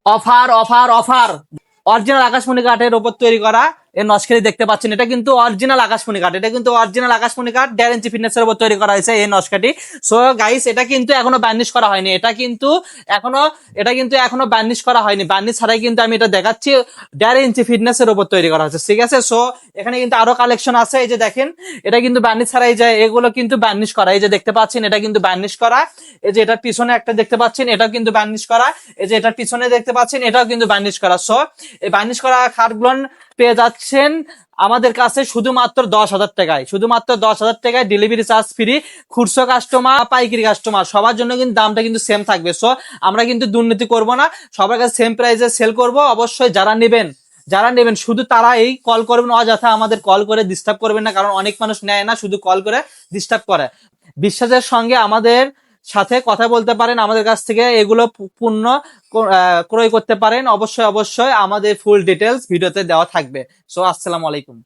Offer offer offer! Original আকাশমণি কাঠের উপর তৈরি করা এই নস্কারি দেখতে পাচ্ছেন, এটা কিন্তু অরিজিনাল আকাশমণি কাঠ, এটা কিন্তু অরিজিনাল আকাশমণি কাঠ 1.5 ইঞ্চি ফিটনেসের উপর তৈরি করা হয়েছে এই নস্কাটি। সো গাইস, এটা কিন্তু এখনো বার্নিশ করা হয়নি, এখনো এটা কিন্তু এখনো বার্নিশ করা হয়নি, বার্নিশ ছাড়াই কিন্তু আমি এটা দেখাচ্ছি। 1.5 ইঞ্চি ফিটনেসের উপর তৈরি করা হয়েছে, ঠিক আছে। সো এখানে কিন্তু আরো কালেকশন আছে, এই যে দেখেন, এটা কিন্তু বার্নিশ ছাড়াই যায়, এগুলো কিন্তু বার্নিশ করা, এই যে দেখতে পাচ্ছেন এটা কিন্তু বার্নিশ করা। এই যে এটার পিছনে একটা দেখতে পাচ্ছেন, এটাও কিন্তু বার্নিশ করা। এই যে এটার পিছনে দেখতে পাচ্ছেন, এটাও কিন্তু বার্নিশ করা। সো এই বার্নিশ করা খাটগুলো পেয়ে যাচ্ছেন আমাদের কাছে শুধুমাত্র 10,000 টাকায়, শুধুমাত্র 10,000 টাকায়, ডেলিভারি চার্জ ফ্রি। খুচরো কাস্টমার, পাইকারি কাস্টমার সবার জন্য কিন্তু দামটা কিন্তু সেম থাকবে। সো আমরা কিন্তু দুর্নীতি করব না, সবার কাছে সেম প্রাইসে সেল করব। অবশ্যই যারা নেবেন শুধু তারা এই কল করবেন, অযথা আমাদের কল করে ডিস্টার্ব করবেন না, কারণ অনেক মানুষ নেয় না, শুধু কল করে ডিস্টার্ব করে। বিশ্বাসের সঙ্গে আমাদের সাথে কথা বলতে পারেন, আমাদের কাছ থেকে এগুলো পণ্য ক্রয় করতে পারেন। অবশ্যই অবশ্যই আমাদের ফুল ডিটেলস ভিডিওতে দেওয়া থাকবে। সো আসসালামু আলাইকুম।